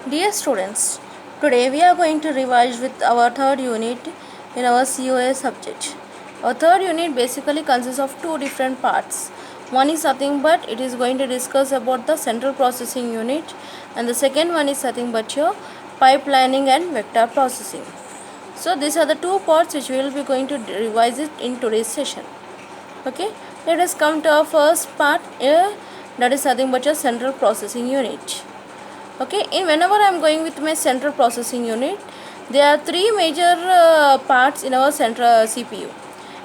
Dear students, today we are going to revise with our third unit in our COA subject. Our third unit basically consists of two different parts. One is nothing but it is going to discuss about the central processing unit, and the second one is nothing but your pipelining and vector processing. So these are the two parts which we will be going to revise it in today's session. Okay, let us come to our first part here, that is nothing but your central processing unit. Okay, whenever I am going with my central processing unit, there are three major parts in our central CPU.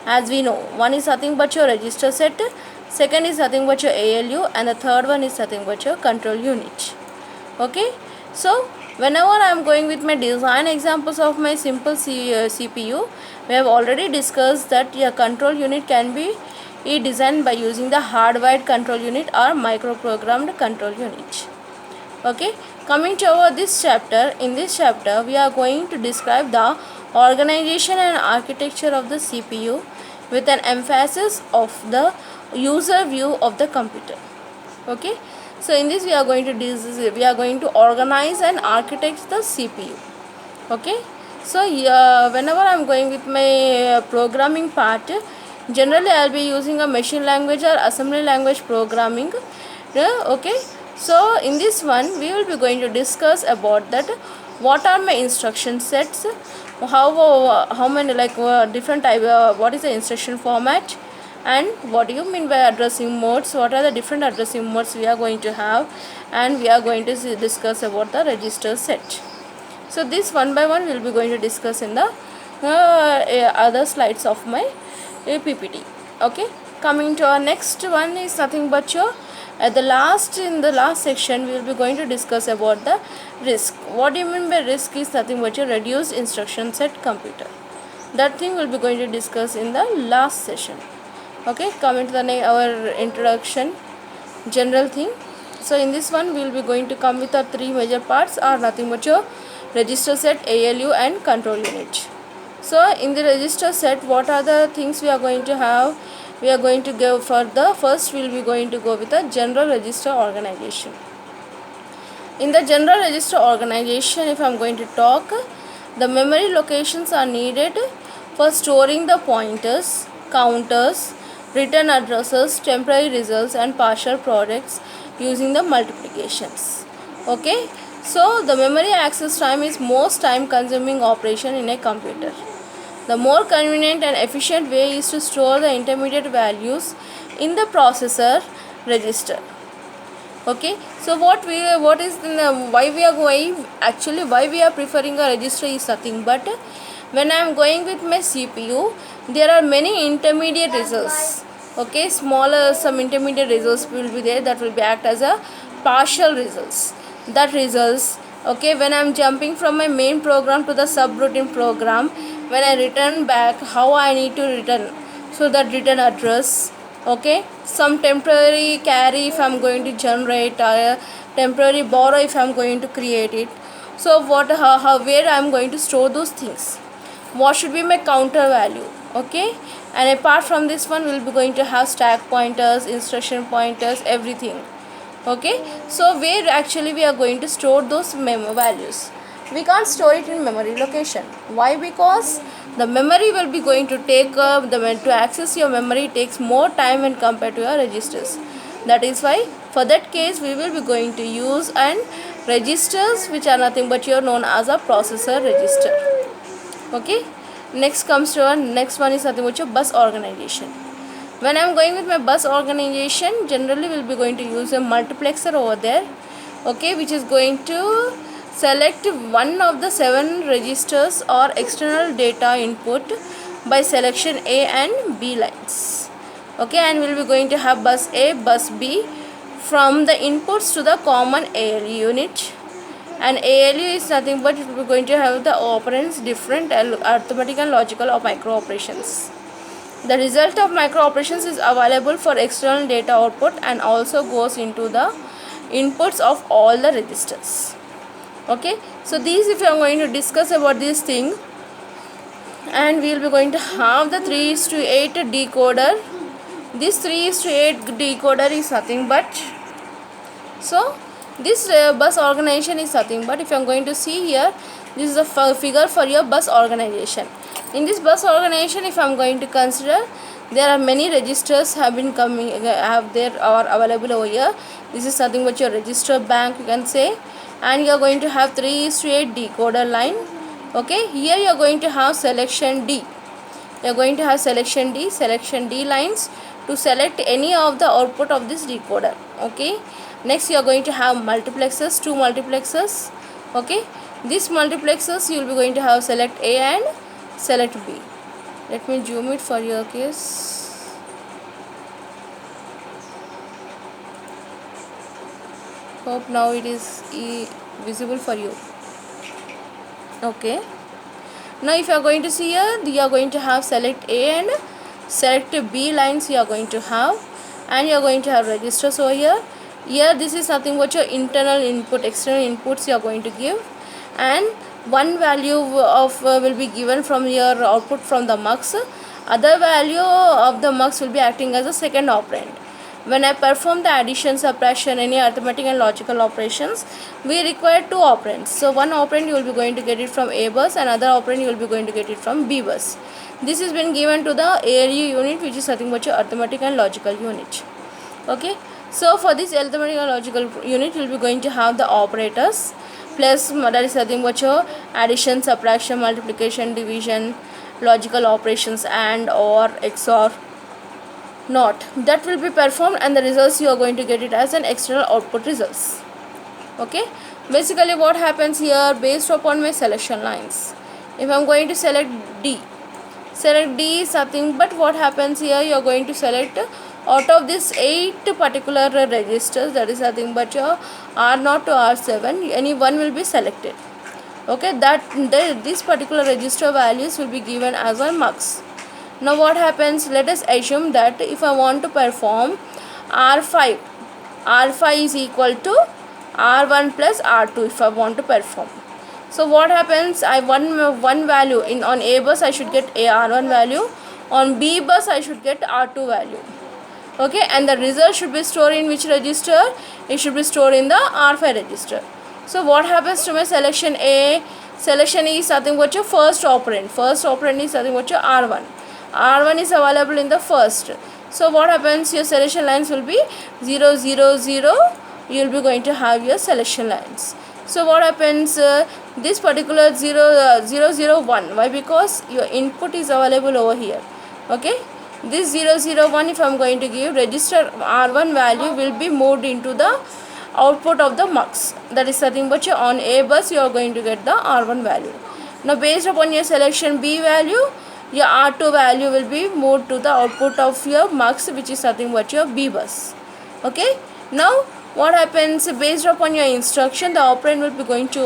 As we know, one is nothing but your register set, second is nothing but your ALU, and the third one is nothing but your control unit. Okay, so whenever I am going with my design examples of my simple CPU, we have already discussed that your control unit can be designed by using the hardwired control unit or microprogrammed control unit. Okay, coming to our this chapter, in this chapter we are going to describe the organization and architecture of the CPU with an emphasis of the user view of the computer. Okay, so in this we are going to organize and architect the CPU. Okay, so whenever I am going with my programming part, generally I will be using a machine language or assembly language programming. Okay, so in this one we will be going to discuss about that what are my instruction sets, how many different type, what is the instruction format, and what do you mean by addressing modes, what are the different addressing modes we are going to have, and we are going to discuss about the register set. So this one by one we will be going to discuss in the other slides of my PPT. Okay, coming to our next one is nothing but your in the last section we will be going to discuss about the RISC. What do you mean by RISC is nothing but your reduced instruction set computer. That thing we will be going to discuss in the last session. Okay, coming to the our introduction general thing. So in this one we will be going to come with the three major parts are nothing but your register set, ALU, and control unit. So in the register set, what are the things we are going to have? We are going to go for the first, we will be going to go with a general register organization. In the general register organization, if I am going to talk, the memory locations are needed for storing the pointers, counters, return addresses, temporary results, and partial products using the multiplications. Okay, so the memory access time is most time consuming operation in a computer. The more convenient and efficient way is to store the intermediate values in the processor register. Okay, so why we are preferring a register is nothing but when I am going with my CPU, there are many intermediate results. Okay, some intermediate results will be there that will be act as a partial results. That results, okay, when I am jumping from my main program to the subroutine program, when I return back, how I need to return, so that return address, okay, some temporary carry if I am going to generate, or a temporary borrow if I am going to create it. So where I am going to store those things, what should be my counter value. Okay, and apart from this one we will be going to have stack pointers, instruction pointers, everything. Okay, so where actually we are going to store those values, we can't store it in memory location. Why? Because the memory will be going to take to access your memory takes more time when compared to your registers. That is why for that case we will be going to use and registers which are nothing but your known as a processor register. Okay, next comes to our next one is nothing but your bus organization. When I am going with my bus organization, generally we will be going to use a multiplexer over there, okay, which is going to select one of the 7 registers or external data input by selection A and B lines. Okay, and we will be going to have bus A, bus B from the inputs to the common ALU unit, and ALU is nothing but we are going to have the operands different arithmetic and logical or micro operations. The result of micro operations is available for external data output and also goes into the inputs of all the registers. Okay, so these if you are going to discuss about this thing, and we will be going to have the 3:8 decoder. This 3:8 decoder is nothing but, so This bus organization is nothing but, if I am going to see here, this is a figure for your bus organization. In this bus organization, if I am going to consider, there are many registers have been coming, have there are available over here. This is nothing but your register bank, you can say, and you are going to have 3:8 decoder line. Okay, here you are going to have selection D. You are going to have selection D lines to select any of the output of this decoder. Okay, next you are going to have multiplexers, 2 multiplexers. Okay, these multiplexers you will be going to have select A and select B. Let me zoom it for your case. Hope now it is visible for you. Okay, now if you are going to see here, you are going to have select A and select B lines you are going to have, and you are going to have registers over here. Here this is nothing but your internal input, external inputs you are going to give, and one value of will be given from your output from the mux. Other value of the mux will be acting as a second operand. When I perform the addition, subtraction, any arithmetic and logical operations, we require 2 operands. So one operand you will be going to get it from A bus, and other operand you will be going to get it from B bus. This has been given to the ALU unit, which is nothing but your arithmetic and logical unit. Okay, so for this arithmetic and logical unit, you will be going to have the operators plus, that is nothing but your addition, subtraction, multiplication, division, logical operations, and or XOR, not, that will be performed, and the results you are going to get it as an external output results. Okay, basically what happens here, based upon my selection lines, if I am going to select D is nothing but, what happens here, you are going to select out of this 8 particular registers, that is nothing but your R0 to R7, any one will be selected. Okay, this particular register values will be given as a mux. Now what happens, let us assume that if I want to perform R5 is equal to R1 plus R2 if I want to perform. So what happens, I one value in on A bus I should get a R1 value, on B bus I should get R2 value. Okay, and the result should be stored in which register? It should be stored in the R5 register. So what happens to my selection A? Selection is nothing but your first operand. First operand is nothing but your R1. R1 is available in the first. So what happens, your selection lines will be 0 0 0. You will be going to have your selection lines. So what happens, this particular 0 0 0 1, why? Because your input is available over here. Okay, this 0 0 1, if I am going to give, register R1 value will be moved into the output of the mux, that is nothing but your on A bus you are going to get the R1 value. Now based upon your selection B value, your R2 value will be moved to the output of your mux, which is nothing but your B bus. Okay, now what happens, based upon your instruction, the operand will be going to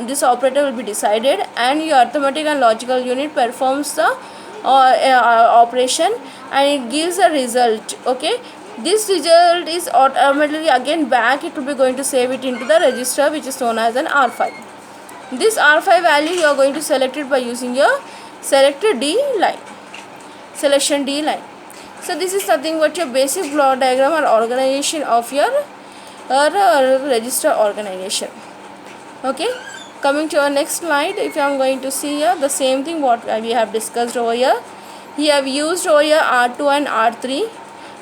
this operator will be decided, and your arithmetic and logical unit performs the operation, and it gives a result. Okay, this result is automatically again back, it will be going to save it into the register which is known as an R5. This R5 value you are going to select it by using your selection D line. So this is nothing but your basic block diagram or organization of your register organization. Okay, coming to our next slide, if I am going to see here the same thing what we have discussed over here. We have used over here R2 and R3,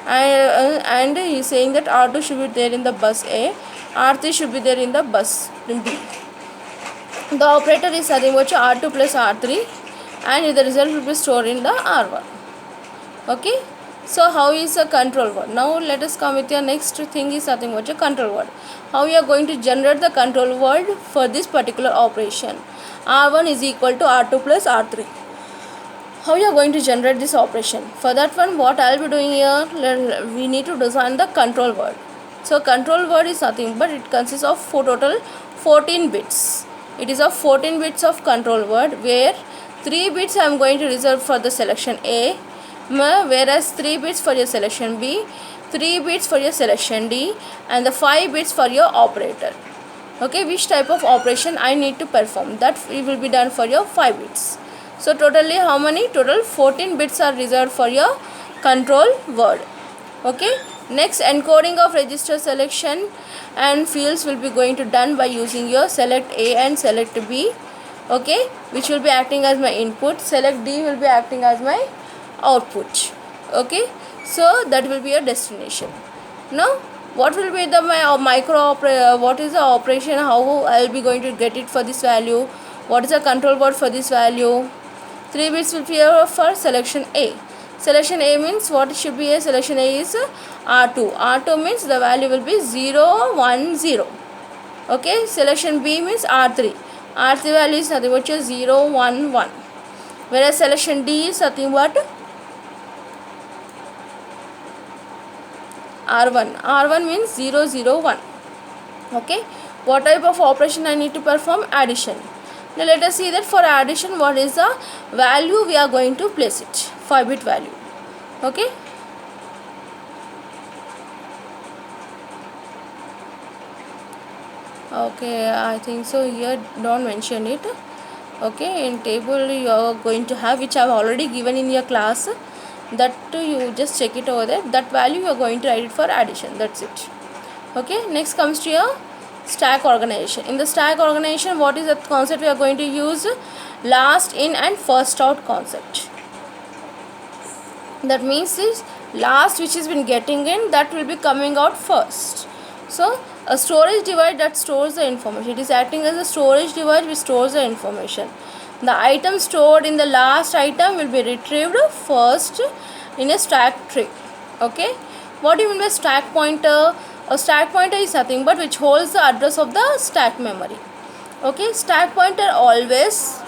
and he is saying that R2 should be there in the bus A, R3 should be there in the bus B. The operator is nothing but R2 plus R3, and the result will be stored in the R1. Okay, so how is a control word? Now let us come with your next thing is nothing but a control word. How we are going to generate the control word for this particular operation? R1 is equal to R2 plus R3. How you are going to generate this operation? For that one, what I will be doing here, we need to design the control word. So control word is nothing but it consists of total 14 bits. It is of 14 bits of control word, where 3 bits I am going to reserve for the selection A, whereas 3 bits for your selection B, 3 bits for your selection D, and the 5 bits for your operator. Okay, which type of operation I need to perform, that it will be done for your 5 bits. So totally how many? Total 14 bits are reserved for your control word. Okay, Next, encoding of register selection and fields will be going to done by using your select A and select B, okay, which will be acting as my input. Select D will be acting as my output, okay. So that will be your destination. Now what will be the what is the operation, how I will be going to get it for this value, what is the control word for this value. 3 bits will be here for selection A. Selection A means what should be a selection A is R2. R2 means the value will be 0, 1, 0. Okay, selection B means R3. R3 value is nothing but 0, 1, 1. Whereas selection D is nothing but R1. R1 means 0, 0, 1. Okay, what type of operation I need to perform? Addition. Now let us see that for addition what is the value we are going to place it. 5-bit value. Okay. Okay, I think so here don't mention it. Okay, in table you are going to have, which I have already given in your class, that you just check it over there. That value you are going to write it for addition. That's it. Okay, next comes to your stack organization. In the stack organization, what is the concept we are going to use? Last in and first out concept. That means is last which has been getting in, that will be coming out first. So a storage device that stores the information, it is acting as a storage device which stores the information. The item stored in the last item will be retrieved first in a stack tree. Okay, what do you mean by stack pointer? A stack pointer is nothing but which holds the address of the stack memory. Okay, stack pointer always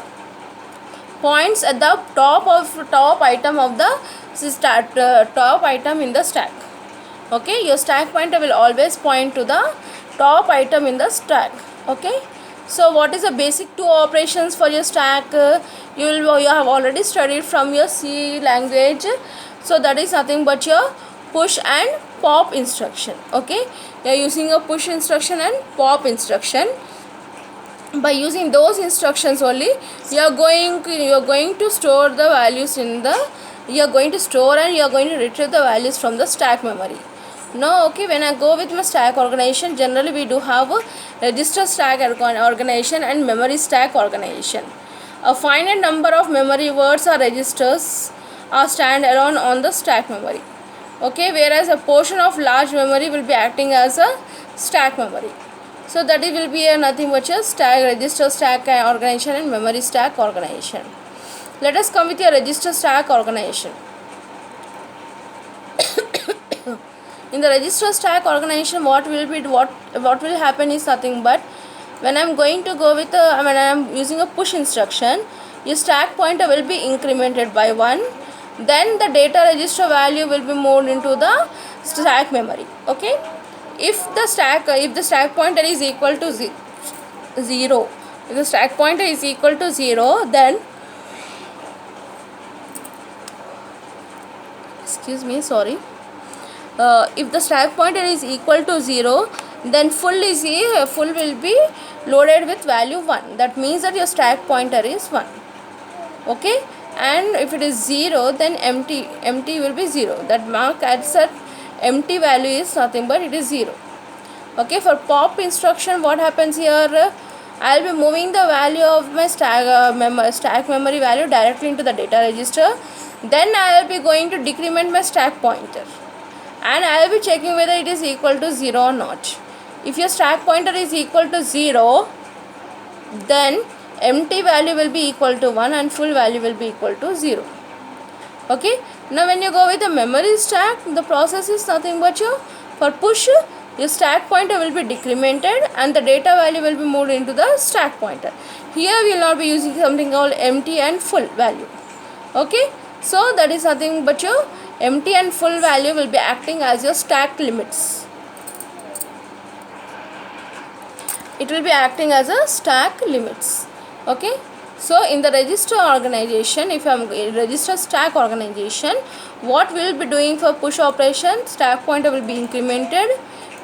points at the top item of the top item in the stack. Okay, your stack pointer will always point to the top item in the stack. Okay, so what is the basic two operations for your stack? You have already studied from your C language. So that is nothing but your push and pop instruction. Okay, you are using a push instruction and pop instruction. By using those instructions only, you are going to store the values in the, you are going to store and you are going to retrieve the values from the stack memory. Now, okay, when I go with my stack organization, generally we do have a register stack organization and memory stack organization. A finite number of memory words or registers are stand alone on the stack memory. Okay, whereas a portion of large memory will be acting as a stack memory. So that it will be a nothing but a stack, register stack organization and memory stack organization. Let us come with your register stack organization. In the register stack organization, what will happen is nothing but when I am going to go with when I am using a push instruction, your stack pointer will be incremented by 1. Then the data register value will be moved into the stack memory. Okay, if the stack pointer is equal to 0, if the stack pointer is equal to 0, then if the stack pointer is equal to 0, then full will be loaded with value 1. That means that your stack pointer is 1. Okay, and if it is 0, then empty will be 0. That mark adds that empty value is nothing but it is 0. Okay, for pop instruction, what happens here? I will be moving the value of my stack memory value directly into the data register. Then I will be going to decrement my stack pointer, and I will be checking whether it is equal to 0 or not. If your stack pointer is equal to 0, then empty value will be equal to 1 and full value will be equal to 0. Okay, now when you go with the memory stack, the process is nothing but for push, your stack pointer will be decremented and the data value will be moved into the stack pointer. Here we will not be using something called empty and full value. Okay, so that is nothing but your empty and full value will be acting as your stack limits. It will be acting as a stack limits. Okay, so in the register organization, if I am register stack organization, what we will be doing for push operation, stack pointer will be incremented,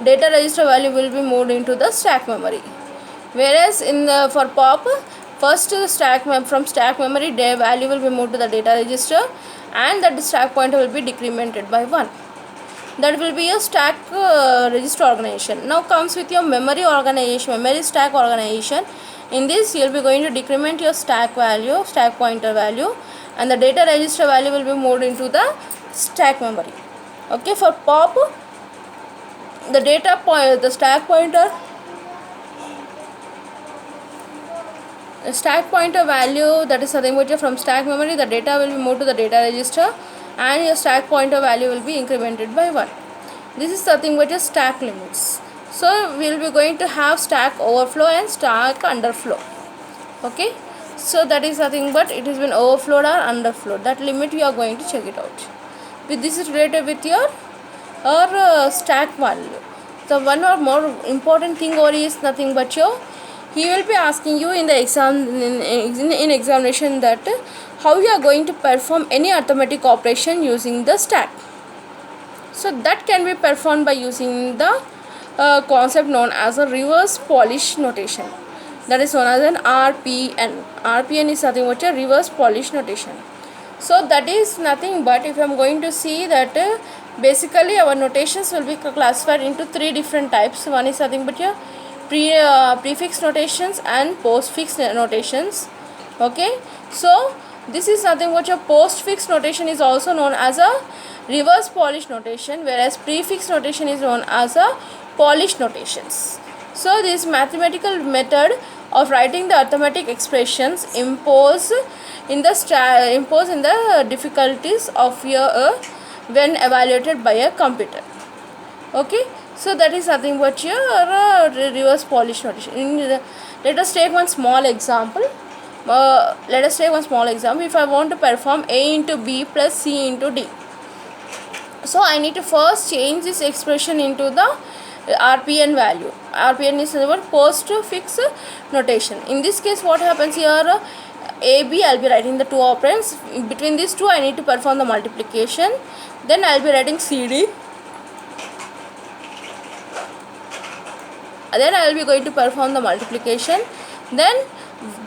data register value will be moved into the stack memory. Whereas in the for pop, first from stack memory value will be moved to the data register and the stack pointer will be decremented by 1. That will be your stack register organization. Now comes with your memory organization, memory stack organization. In this you will be going to decrement your stack value, stack pointer value, and the data register value will be moved into the stack memory. Okay, for pop, the data point, the stack pointer, stack pointer value, that is something which from stack memory, the data will be moved to the data register, and your stack pointer value will be incremented by 1. This is something which is stack limits. So we will be going to have stack overflow and stack underflow. Okay, so that is nothing but it has been overflowed or underflowed. That limit we are going to check it out. With this is related with your stack value. The one or more important thing or is nothing but your, he will be asking you in the exam, in examination, that how you are going to perform any arithmetic operation using the stack. So that can be performed by using the concept known as a reverse Polish notation, that is known as an RPN. RPN is nothing but a reverse Polish notation. So that is nothing but, if I am going to see that basically our notations will be classified into 3 different types. One is nothing but your prefix notations and postfix notations. Okay, so this is nothing but your postfix notation is also known as a reverse Polish notation, whereas prefix notation is known as a Polish notations. So this mathematical method of writing the arithmetic expressions impose in the difficulties of your when evaluated by a computer. Okay, so that is nothing but your reverse Polish notation. Let us take one small example. If I want to perform a into b plus c into d, so I need to first change this expression into the RPN value. RPN is our postfix notation. In this case, what happens here? AB, I will be writing the 2 operands. Between these 2, I need to perform the multiplication. Then I will be writing CD. Then I will be going to perform the multiplication. Then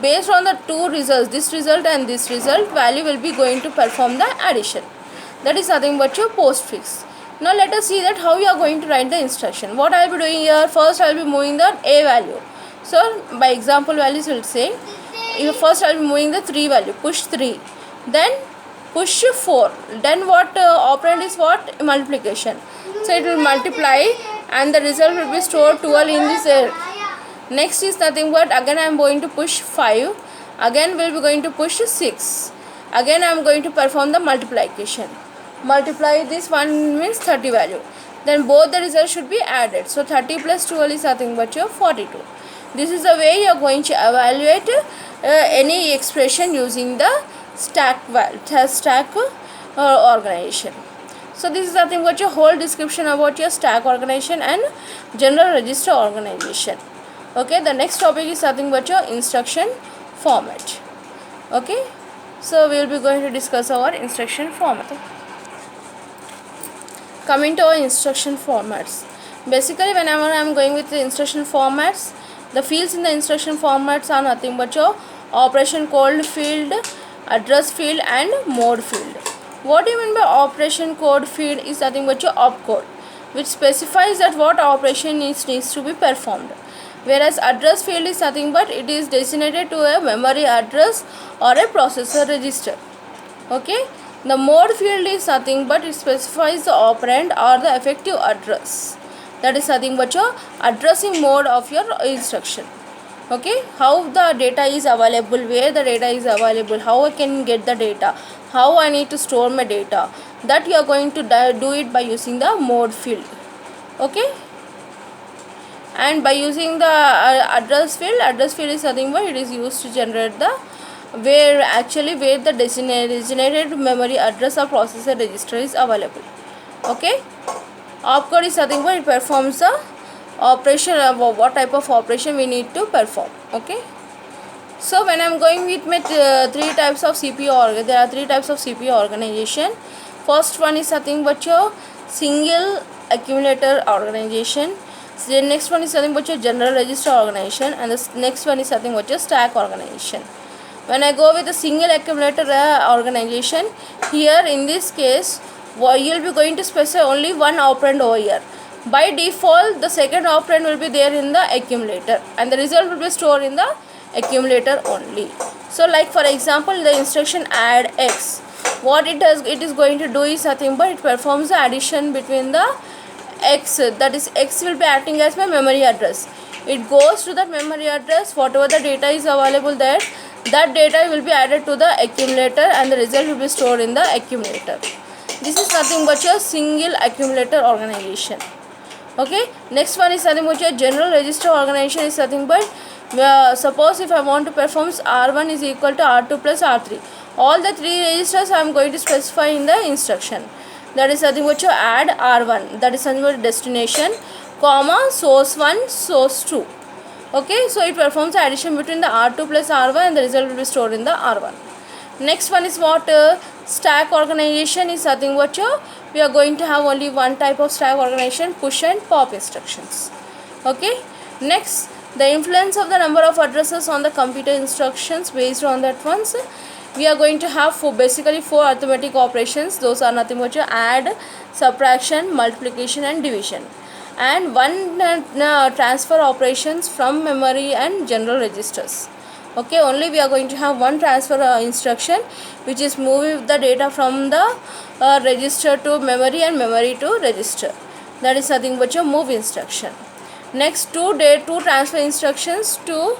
based on the 2 results, this result and this result, value will be going to perform the addition. That is nothing but your postfix. Now let us see that how you are going to write the instruction. What I will be doing here, first I will be moving the A value. So by example values will say, first I will be moving the 3 value, push 3, then push 4, then what operand is what? Multiplication. So it will multiply and the result will be stored 12 in this area. Next is nothing but, again I am going to push 5, again we will be going to push 6, again I am going to perform the multiplication. Multiply this one means 30 value, then both the results should be added. So 30 plus 12 is nothing but your 42. This is the way you are going to evaluate any expression using the stack organization. So this is nothing but your whole description about your stack organization and general register organization. Okay, the next topic is nothing but your instruction format. Okay, so we will be going to discuss our instruction format. Coming to our instruction formats, basically whenever I am going with the instruction formats, the fields in the instruction formats are nothing but your operation code field, address field and mode field. What do you mean by operation code field is nothing but your opcode, which specifies that what operation needs to be performed, whereas address field is nothing but it is designated to a memory address or a processor register. Okay, the mode field is nothing but it specifies the operand or the effective address, that is nothing but your addressing mode of your instruction. Okay, how the data is available, where the data is available, how I can get the data, how I need to store my data, that you are going to do it by using the mode field. Okay, and by using the address field is nothing but it is used to generate the where the designated memory address or processor register is available. Okay, opcode is nothing but it performs the operation, what type of operation we need to perform. Okay, so when I am going with my 3 types of CPU, there are 3 types of CPU organization. First one is nothing but your single accumulator organization. The next one is nothing but your general register organization, and the next one is nothing but your stack organization. When I go with a single accumulator organization, here in this case you'll be going to specify only one operand over here. By default, the second operand will be there in the accumulator and the result will be stored in the accumulator only. So like for example, the instruction add x, what it does, it is going to do is nothing but it performs the addition between the x, that is x will be acting as my memory address. It goes to that memory address, whatever the data is available there, that data will be added to the accumulator and the result will be stored in the accumulator. This is nothing but your single accumulator organization. Okay, next one is nothing but your general register organization is nothing but suppose if I want to perform R1 is equal to R2 plus R3, all the three registers I am going to specify in the instruction. That is nothing but your add R1, that is nothing but destination, comma, source 1, source 2. Okay, so it performs the addition between the R2 plus R1 and the result will be stored in the R1. Next one is what stack organization is nothing but your, we are going to have only one type of stack organization, push and pop instructions. Okay, next, the influence of the number of addresses on the computer instructions. Based on that ones, we are going to have basically four arithmetic operations. Those are nothing but your add, subtraction, multiplication and division, and one transfer operations from memory and general registers. Okay, only we are going to have one transfer instruction, which is moving the data from the register to memory and memory to register. That is nothing but your move instruction. Next, two transfer instructions to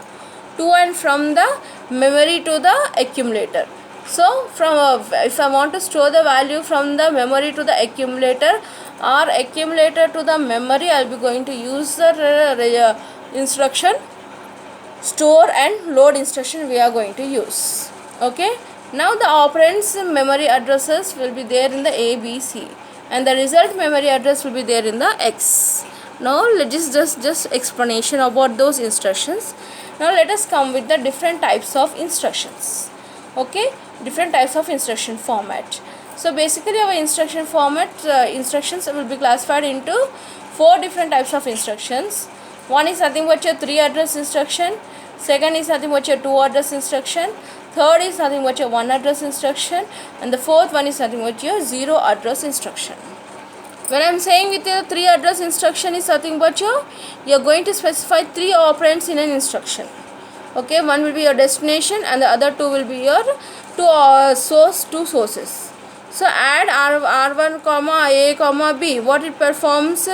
and from the memory to the accumulator. So from if I want to store the value from the memory to the accumulator or accumulator to the memory, I will be going to use the instruction store and load instruction we are going to use. Okay, now the operands memory addresses will be there in the A, B, C, and the result memory address will be there in the X. Now let's just explanation about those instructions. Now let us come with the different types of instructions. Okay, different types of instruction format. So basically our instruction format instructions will be classified into four different types of instructions. One is nothing but your 3 address instruction, second is nothing but your 2 address instruction, third is nothing but your 1 address instruction, and the fourth one is nothing but your 0 address instruction. When I am saying with your 3 address instruction is nothing but you are going to specify 3 operands in an instruction. Okay, one will be your destination and the other two will be your two sources. So add R1 comma A comma B, what it performs,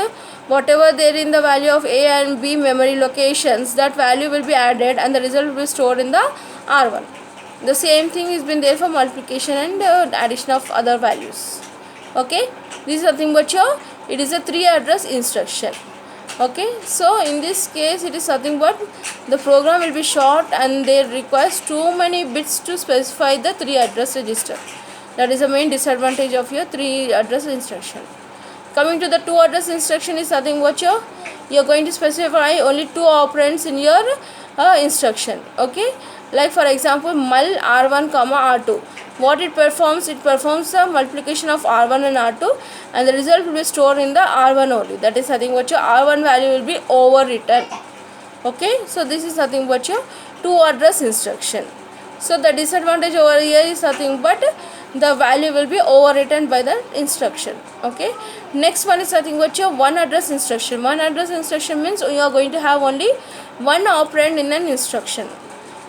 whatever there in the value of A and B memory locations, that value will be added and the result will be stored in the R1. The same thing has been there for multiplication and addition of other values. Okay, this is nothing but your, it is a 3 address instruction. Okay, so in this case it is nothing but the program will be short and they requires too many bits to specify the 3 address register. That is the main disadvantage of your 3 address instruction. Coming to the 2 address instruction is nothing but you are going to specify only 2 operands in your instruction. Okay, like for example mul R1 comma R2, what it performs the multiplication of R1 and R2 and the result will be stored in the R1 only. That is nothing but your R1 value will be overwritten. Okay, so this is nothing but your 2 address instruction. So the disadvantage over here is nothing but the value will be overwritten by the instruction. Okay, next one is nothing but your 1 address instruction. 1 address instruction means you are going to have only one operand in an instruction.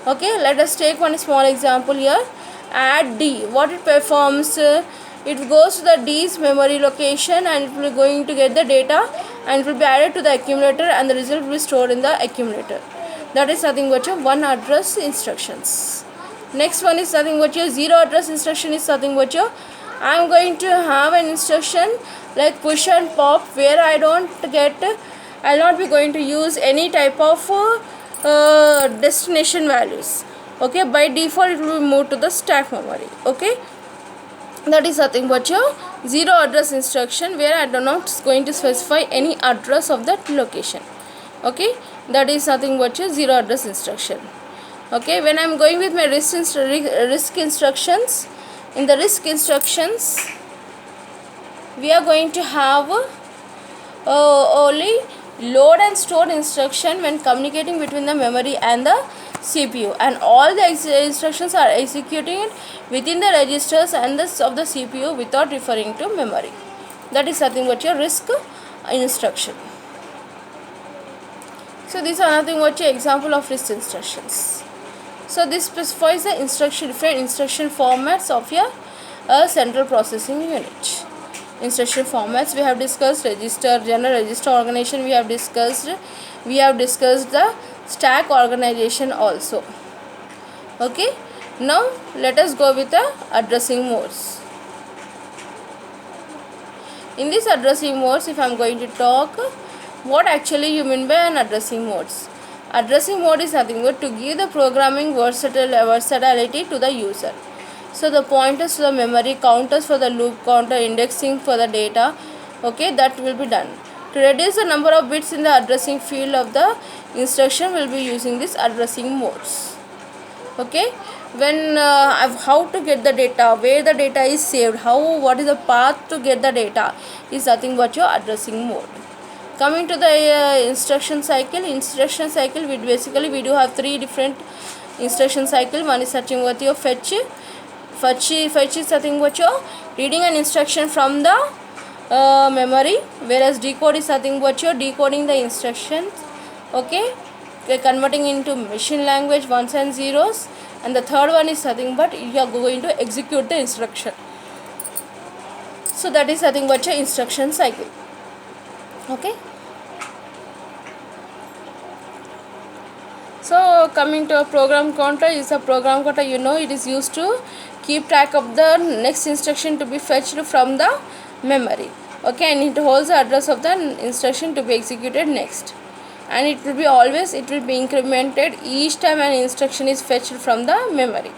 Okay, let us take one small example here. Add D, what it performs, it goes to the D's memory location and it will be going to get the data and it will be added to the accumulator and the result will be stored in the accumulator. That is nothing but your 1 address instructions. Next one is nothing but your 0 address instruction is nothing but your, I am going to have an instruction like push and pop where I will not be going to use any type of destination values. Okay, by default it will be moved to the stack memory. Okay, that is nothing but your 0 address instruction where I am not going to specify any address of that location. Okay, that is nothing but your 0 address instruction. Okay, when I am going with my RISC instructions, in the RISC instructions we are going to have only load and store instruction when communicating between the memory and the CPU, and all the instructions are executing it within the registers and of the CPU without referring to memory. That is nothing but your RISC instruction. So these are nothing but your example of RISC instructions. So this specifies the different instruction formats of your central processing unit. Instruction formats we have discussed: register, general register organization we have discussed the stack organization also. Okay, now let us go with the addressing modes. In this addressing modes, if I am going to talk, what actually you mean by an addressing modes? Addressing mode is nothing but to give the programming versatility to the user. So the pointers to the memory, counters for the loop counter, indexing for the data, okay, that will be done. To reduce the number of bits in the addressing field of the instruction, will be using this addressing modes. Okay, when how to get the data, where the data is saved, what is the path to get the data, is nothing but your addressing mode. Coming to the instruction cycle, we do have three different instruction cycle. One is nothing but your fetch is nothing but your reading an instruction from the memory, whereas decode is nothing but your decoding the instructions. Okay, converting into machine language ones and zeros, and the third one is nothing but you are going to execute the instruction. So that is nothing but your instruction cycle. Okay, so coming to a program counter, is a program counter, it is used to keep track of the next instruction to be fetched from the memory. Okay, and it holds the address of the instruction to be executed next, and it will be incremented each time an instruction is fetched from the memory.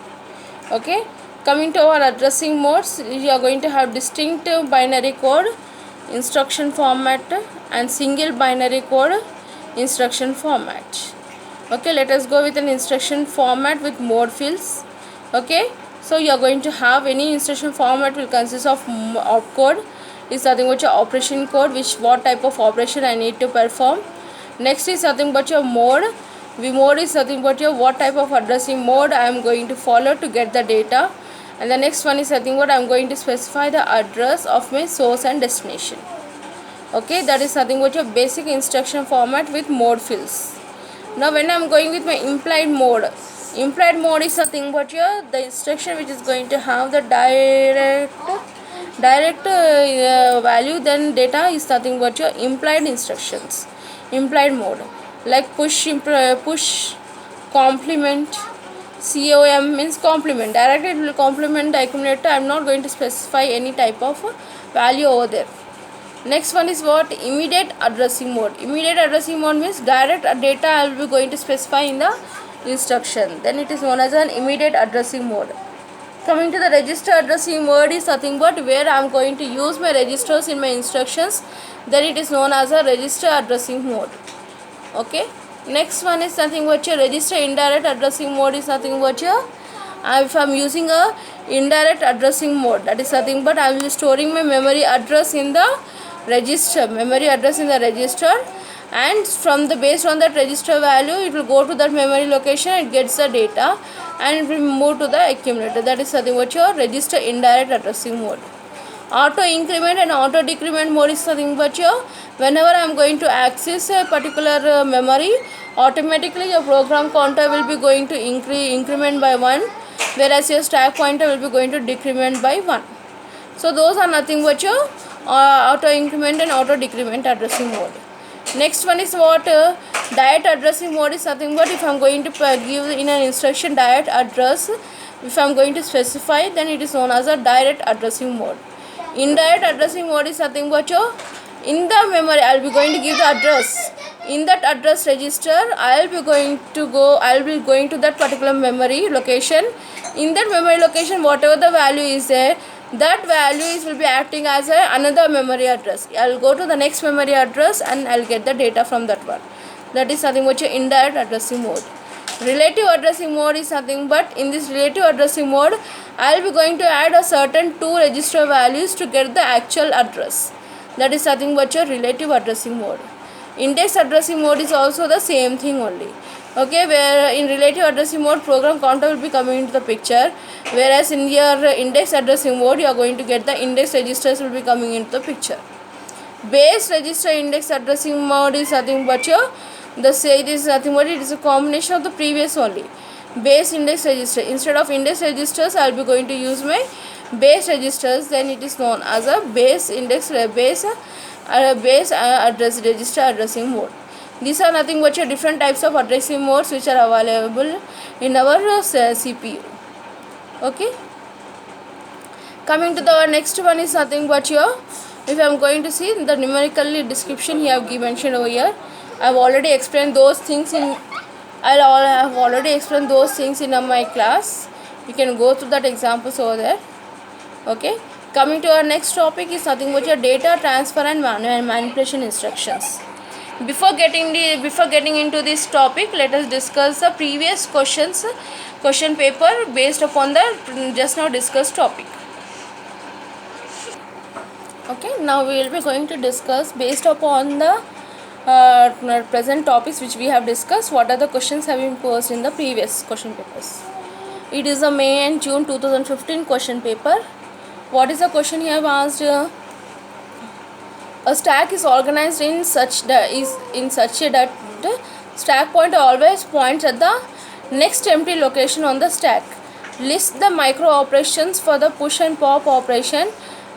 Okay, coming to our addressing modes, you are going to have distinct binary code instruction format and single binary code instruction format. Okay, let us go with an instruction format with mode fields. Okay, so you are going to have any instruction format will consist of opcode, is nothing but your operation code, what type of operation I need to perform. Next is nothing but your mode. Mode is nothing but your what type of addressing mode I am going to follow to get the data. And the next one is nothing but I am going to specify the address of my source and destination. Okay, that is nothing but your basic instruction format with mode fields. Now when I am going with my implied mode is nothing but the instruction which is going to have the direct value, then data is nothing but your implied instructions, implied mode, like push, complement. COM means complement, directly it will complement the accumulator. I am not going to specify any type of value over there. Next one is what? Immediate addressing mode. Immediate addressing mode means direct data I will be going to specify in the instruction, then it is known as an immediate addressing mode. Coming to the register addressing mode is nothing but where I am going to use my registers in my instructions, then it is known as a register addressing mode. Okay, next one is nothing but your register indirect addressing mode is nothing but your if I am using a indirect addressing mode, that is nothing but I will be storing my memory address in the register, and from the based on that register value it will go to that memory location, it gets the data and it will move to the accumulator. That is nothing but your register indirect addressing mode. Auto increment and auto decrement mode is nothing but your whenever I am going to access a particular memory, automatically your program counter will be going to increment by 1, whereas your stack pointer will be going to decrement by 1. So those are nothing but your auto increment and auto decrement addressing mode. Next one is what? Direct addressing mode is nothing but if I am going to give in an instruction direct address, if I am going to specify, then it is known as a direct addressing mode. Indirect addressing mode is nothing but your in the memory I will be going to give the address. In that address register I will be going to that particular memory location. In that memory location, whatever the value is there, that value will be acting as another memory address. I will go to the next memory address and I will get the data from that one. That is nothing but your indirect addressing mode. Relative addressing mode is nothing but in this relative addressing mode I will be going to add a certain 2 register values to get the actual address. That is nothing but your relative addressing mode. Index addressing mode is also the same thing only. Okay, where in relative addressing mode program counter will be coming into the picture, whereas in your index addressing mode you are going to get the index registers will be coming into the picture. Base register index addressing mode is nothing but your it is nothing but it is a combination of the previous only. Base index register, instead of index registers I will be going to use my base registers, then it is known as a base index base address register addressing mode. These are nothing but your different types of addressing modes which are available in our CPU. Okay, coming to the next one is nothing but your, if I am going to see the numerically description here I have mentioned over here, I have already explained those things in I have already explained those things in my class. You can go through that examples over there. Okay, coming to our next topic is nothing but your data transfer and manipulation instructions. Before getting into this topic, let us discuss the previous question paper based upon the just now discussed topic. Okay, now we will be going to discuss based upon the present topics which we have discussed, what are the questions have been posed in the previous question papers. It is a May and June 2015 question paper. What is the question you have asked? A stack is organized in such that stack pointer always points at the next empty location on the stack. List the micro operations for the push and pop operation.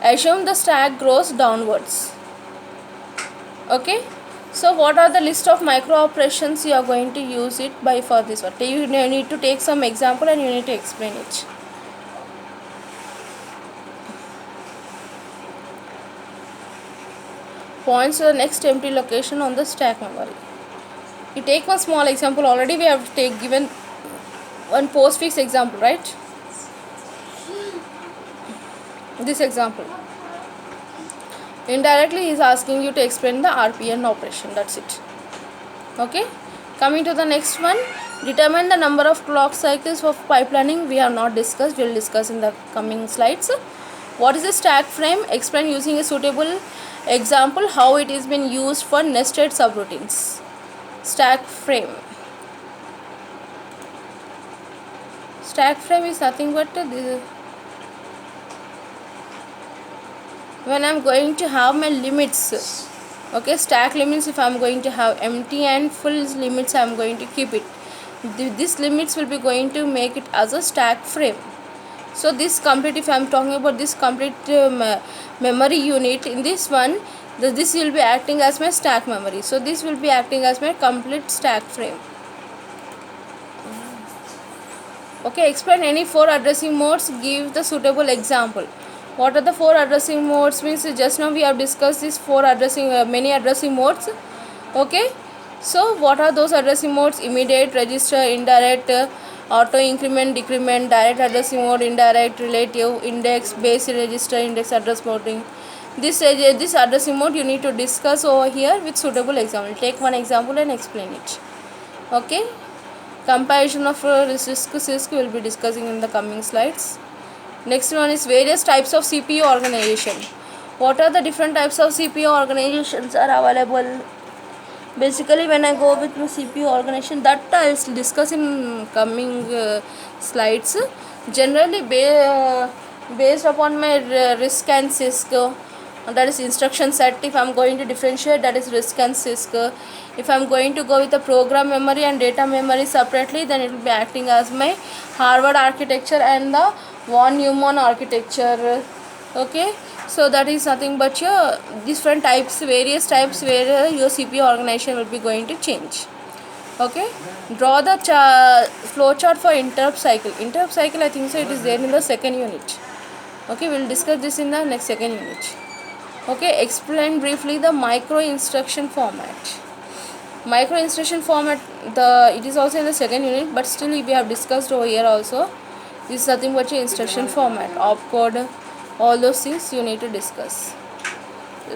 Assume the stack grows downwards. Okay, so what are the list of micro operations you are going to use it by for this one? You need to take some example and you need to explain it. Points to the next empty location on the stack memory. You take one small example. Already we have given one postfix example, right? This example. Indirectly he is asking you to explain the RPN operation. That's it. Okay, coming to the next one, determine the number of clock cycles for pipelining. We have not discussed, we will discuss in the coming slides. What is a stack frame? Explain using a suitable example how it is been used for nested subroutines. Stack frame. Stack frame is nothing but this. When I am going to have my limits, okay, stack limits, if I am going to have empty and full limits, I am going to keep it. These limits will be going to make it as a stack frame. So this complete, if I am talking about this complete memory unit, in this one, this will be acting as my stack memory. So this will be acting as my complete stack frame. Okay, explain any 4 addressing modes, give the suitable example. What are the 4 addressing modes? Means just now we have discussed these 4 addressing many addressing modes. Okay, so what are those addressing modes? Immediate, register, indirect, auto increment, decrement, direct addressing mode, indirect, relative, index, base register, index address modeling. This addressing mode you need to discuss over here with suitable example. Take one example and explain it. Okay, comparison of RISC will be discussing in the coming slides. Next one is various types of CPU organization. What are the different types of CPU organizations are available? Basically, when I go with my CPU organization, that I will discuss in coming slides. Generally, based upon my RISC and CISC, that is instruction set. If I am going to differentiate, that is RISC and CISC. If I am going to go with the program memory and data memory separately, then it will be acting as my Harvard architecture and the von Neumann architecture. Okay, so that is nothing but your different types, various types where your CPU organization will be going to change. Okay, draw the flow chart for interrupt cycle. Interrupt cycle, I think so it is there in the second unit. Okay, we will discuss this in the next second unit. Okay, explain briefly the micro instruction format. Micro instruction format, it is also in the second unit, but still we have discussed over here also. This is nothing but your instruction format, opcode, all those things you need to discuss.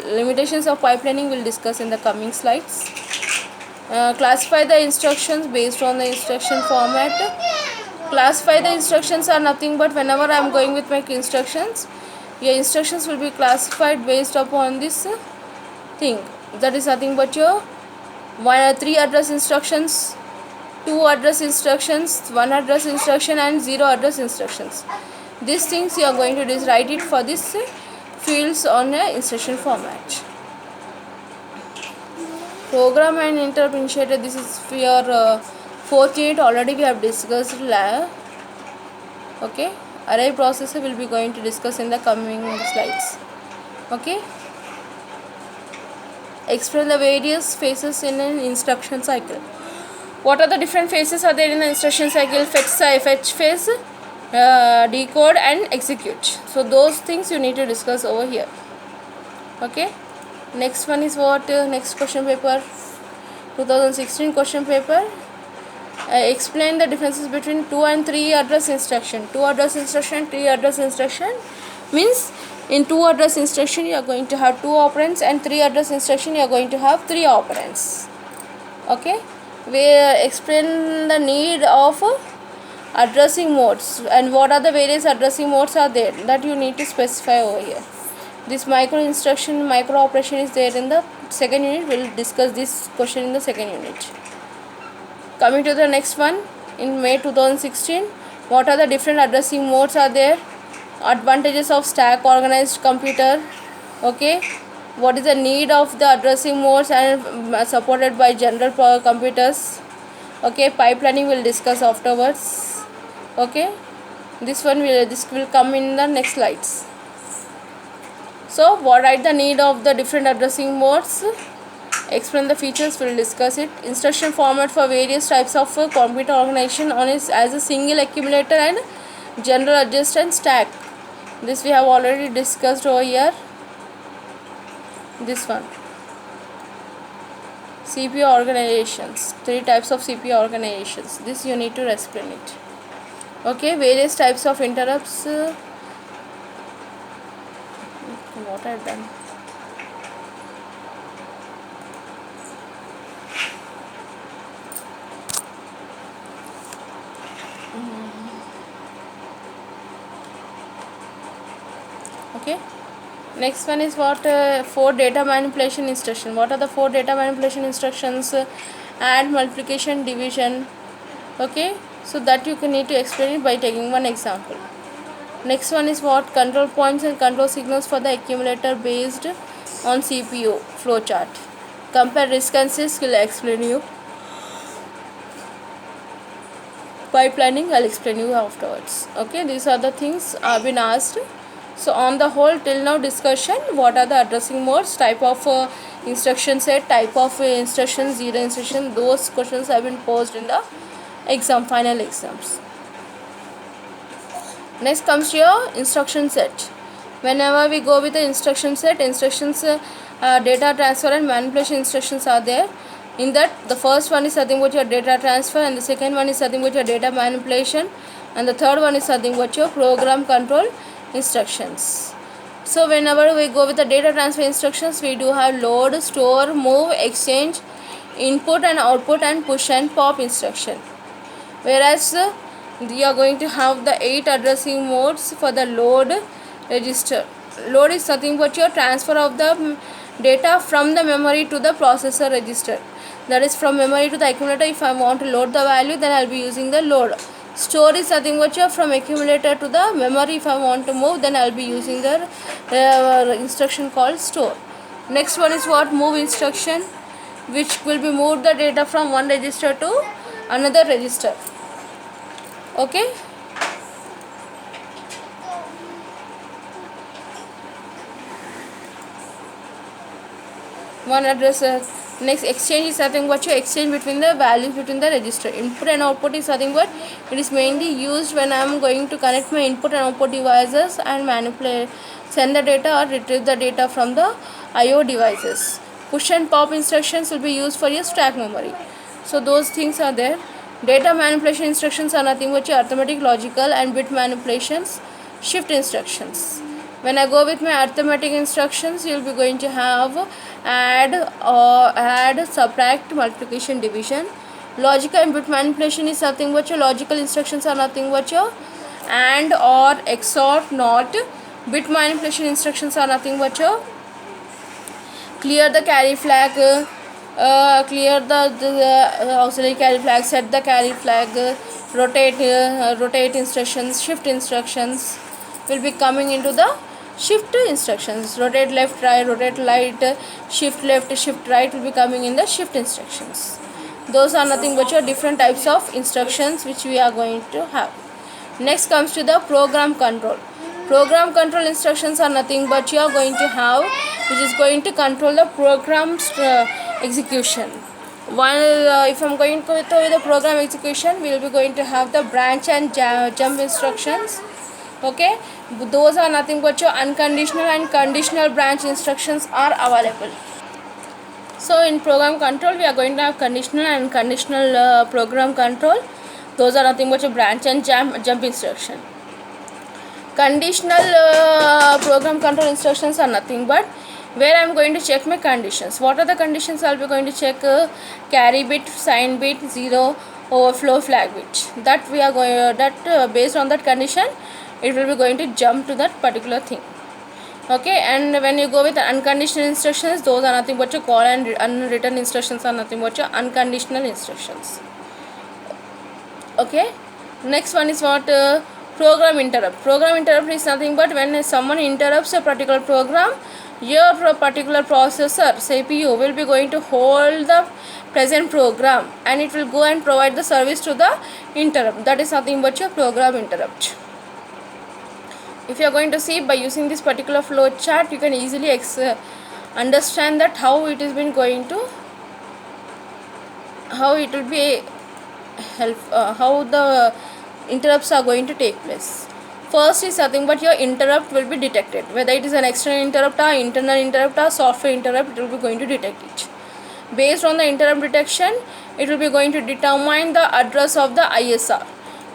Limitations of pipelining will discuss in the coming slides. Classify the instructions based on the instruction format. Classify the instructions are nothing but whenever I am going with my instructions, your instructions will be classified based upon this thing. That is nothing but your 3 address instructions, 2 address instructions, 1 address instruction, and 0 address instructions. These things you are going to just write it for this fields on a instruction format. Program and interrupt initiator, this is for your fourth unit. Already we have discussed. Okay, array processor will be going to discuss in the coming slides. Okay, explain the various phases in an instruction cycle. What are the different phases are there in the instruction cycle? Fetch phase, decode, and execute. So those things you need to discuss over here. Okay, next one is what? Next question paper, 2016 question paper. Explain the differences between 2 and 3 address instruction. 2 address instruction, 3 address instruction means in 2 address instruction you are going to have 2 operands, and 3 address instruction you are going to have 3 operands. Okay, we explain the need of addressing modes and what are the various addressing modes are there, that you need to specify over here. This micro instruction, micro operation is there in the second unit. We will discuss this question in the second unit. Coming to the next one, in May 2016, what are the different addressing modes are there? Advantages of stack organized computer. Okay, what is the need of the addressing modes and supported by general computers. Okay, pipelining will discuss afterwards. Okay, this will come in the next slides. So what are the need of the different addressing modes? Explain the features, we will discuss it. Instruction format for various types of computer organization on is as a single accumulator and general adjust and stack. This we have already discussed over here. This one, CPU organizations, 3 types of CPU organizations. This you need to explain it. Okay, various types of interrupts. What I have done. Okay, next one is what? 4 data manipulation instruction. What are the 4 data manipulation instructions? Add, multiplication, division. Okay, so that you can need to explain it by taking one example. Next one is what? Control points and control signals for the accumulator based on CPU flowchart. Compare risk and risk, will explain you. Pipelining, I'll explain you afterwards. Okay, these are the things have been asked. So on the whole, till now discussion, what are the addressing modes, type of instruction set, type of instruction, 0 instruction, those questions have been posed in the exam, final exams. Next comes your instruction set. Whenever we go with the instruction set, instructions, data transfer and manipulation instructions are there. In that, the first one is something about your data transfer, and the second one is something about your data manipulation, and the third one is something about your program control instructions. So whenever we go with the data transfer instructions, we do have load, store, move, exchange, input and output, and push and pop instruction. Whereas we are going to have the 8 addressing modes for the load register. Load is nothing but your transfer of the data from the memory to the processor register. That is from memory to the accumulator. If I want to load the value, then I will be using the load. Store is nothing but your from accumulator to the memory. If I want to move, then I will be using the instruction called store. Next one is what? Move instruction, which will be moved the data from one register to another register. Okay, one address. Next, exchange is nothing but your exchange between the values between the register. Input and output is nothing but it is mainly used when I am going to connect my input and output devices and manipulate, send the data or retrieve the data from the IO devices. Push and pop instructions will be used for your stack memory. So those things are there. Data manipulation instructions are nothing but your arithmetic, logical and bit manipulations, shift instructions. When I go with my arithmetic instructions, you will be going to have add, subtract, multiplication, division. Logical and bit manipulation is nothing but your logical instructions are nothing but your AND, OR, XOR, NOT. Bit manipulation instructions are nothing but your clear the carry flag, clear the auxiliary carry flag, set the carry flag, rotate instructions, shift instructions will be coming into the shift instructions. Rotate left, right, rotate right, shift left, shift right will be coming in the shift instructions. Those are nothing but your different types of instructions which we are going to have. Next comes to the program control. Program control instructions are nothing but you are going to have, which is going to control the program's execution. While if I am going to with the program execution, we will be going to have the branch and jump instructions. Okay, those are nothing but your unconditional and conditional branch instructions are available. So in program control, we are going to have conditional and conditional program control. Those are nothing but your branch and jump instruction. Conditional program control instructions are nothing but where I am going to check my conditions. What are the conditions I will be going to check? Carry bit, sign bit, 0, overflow, flag bit. That we are going based on that condition, it will be going to jump to that particular thing. Okay, and when you go with unconditional instructions, those are nothing but your call and unwritten instructions are nothing but your unconditional instructions. Okay, next one is what? Program interrupt. Program interrupt is nothing but when someone interrupts a particular program, your particular processor CPU will be going to hold the present program and it will go and provide the service to the interrupt. That is nothing but your program interrupt. If you are going to see by using this particular flow chart, you can easily understand that how it is been going to, how it will be how the interrupts are going to take place. First is nothing but your interrupt will be detected, whether it is an external interrupt or internal interrupt or software interrupt, it will be going to detect it. Based on the interrupt detection, it will be going to determine the address of the ISR.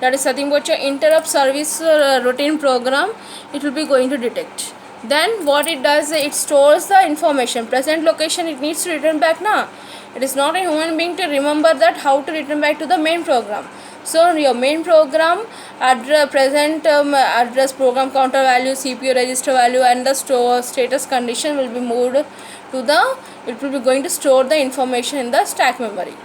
That is nothing but your interrupt service routine program, it will be going to detect. Then what it does, it stores the information, present location it needs to return back now. It is not a human being to remember that how to return back to the main program. So your main program present address, program counter value, CPU register value and the status condition will be moved to the, it will be going to store the information in the stack memory.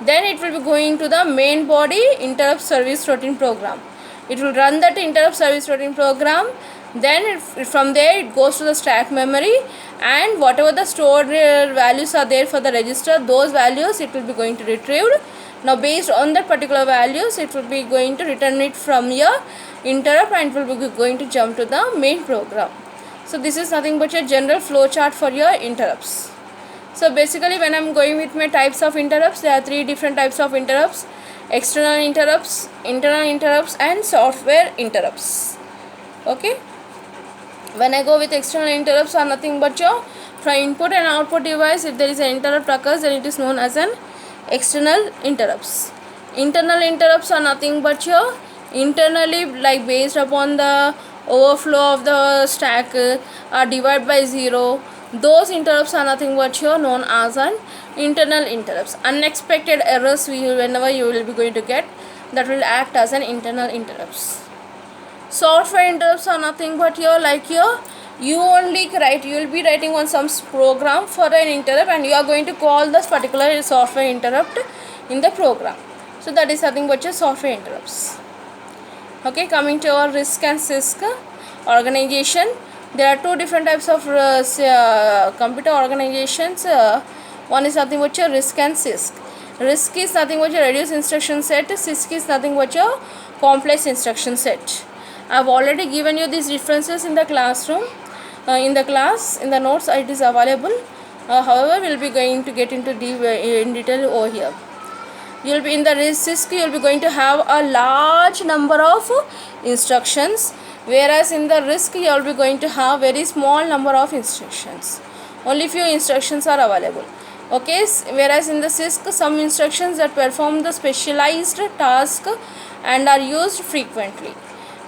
Then it will be going to the main body interrupt service routine program. It will run that interrupt service routine program. Then from there it goes to the stack memory and whatever the stored values are there for the register, those values it will be going to retrieve. Now based on that particular values, it will be going to return it from your interrupt and it will be going to jump to the main program. So this is nothing but your general flow chart for your interrupts. So basically when I am going with my types of interrupts, there are 3 different types of interrupts: external interrupts, internal interrupts and software interrupts. Okay, when I go with external interrupts are nothing but your from input and output device, if there is an interrupt occurs, then it is known as an external interrupts. Internal interrupts are nothing but your internally, like based upon the overflow of the stack are divided by 0. Those interrupts are nothing but your known as an internal interrupts. Unexpected errors whenever you will be going to get, that will act as an internal interrupts. Software interrupts are nothing but your you only write, you will be writing on some program for an interrupt and you are going to call this particular software interrupt in the program. So that is nothing but your software interrupts. Okay, coming to our RISC and CISC organization, there are 2 different types of computer organizations. One is nothing but your RISC and CISC. RISC is nothing but your reduced instruction set. CISC is nothing but your complex instruction set. I have already given you these differences in the classroom. In the class, in the notes it is available. However, we will be going to get into in detail over here. You will be in the CISC, you will be going to have a large number of instructions, whereas in the RISC you will be going to have very small number of instructions. Only few instructions are available. Okay, whereas in the CISC some instructions that perform the specialized task and are used frequently.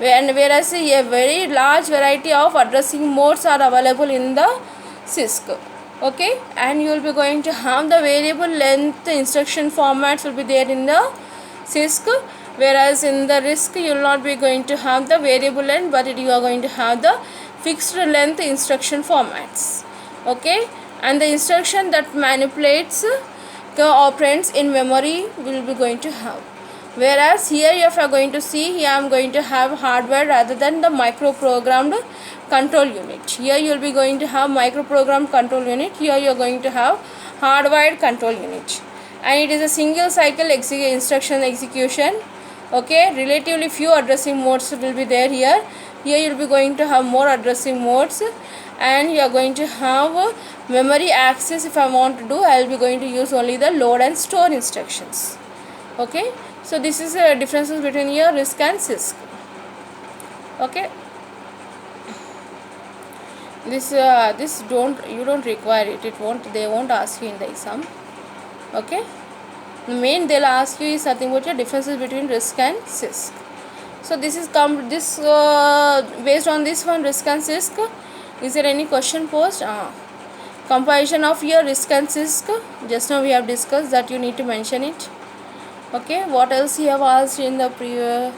And whereas a very large variety of addressing modes are available in the CISC. Okay, and you will be going to have the variable length instruction formats will be there in the CISC, whereas in the RISC you will not be going to have the variable length, but you are going to have the fixed length instruction formats. Okay, and the instruction that manipulates operands in memory will be going to have. Whereas here if you are going to see, here I am going to have hardware rather than the microprogrammed control unit. Here you will be going to have microprogrammed control unit, here you are going to have hardwired control unit, and it is a single cycle instruction execution. Okay, relatively few addressing modes will be there here. Here you will be going to have more addressing modes, and you are going to have memory access. If I want to do, I will be going to use only the load and store instructions. Okay, so this is the differences between your RISC and CISC. Okay, this you don't require it. They won't ask you in the exam. Okay, the main they'll ask you is something about your differences between RISC and CISC. So this is based on this one, RISC and CISC. Is there any question posed? Comparison of your RISC and CISC. Just now we have discussed that, you need to mention it. Okay, what else you have asked in the previous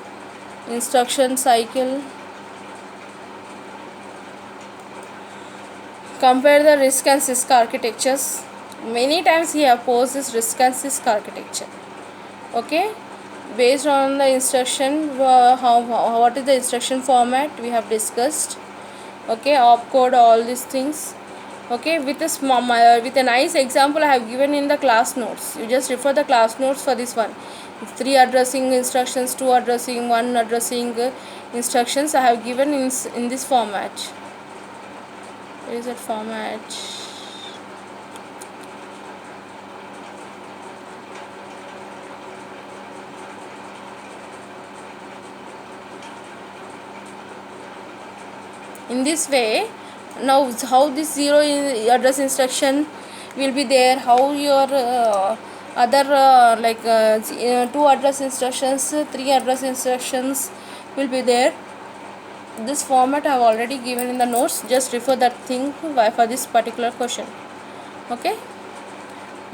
instruction cycle? Compare the RISC and CISC architectures. Many times he have posed this RISC and CISC architecture. Okay, based on the instruction, what is the instruction format we have discussed. Okay, opcode, all these things. Okay, with a nice example I have given in the class notes. You just refer the class notes for this one. 3 addressing instructions, 2 addressing, 1 addressing instructions I have given in this format. Where is that format? In this way, now how this 0 address instruction will be there, how your other 2 address instructions, 3 address instructions will be there. This format I have already given in the notes. Just refer that thing for this particular question. Okay.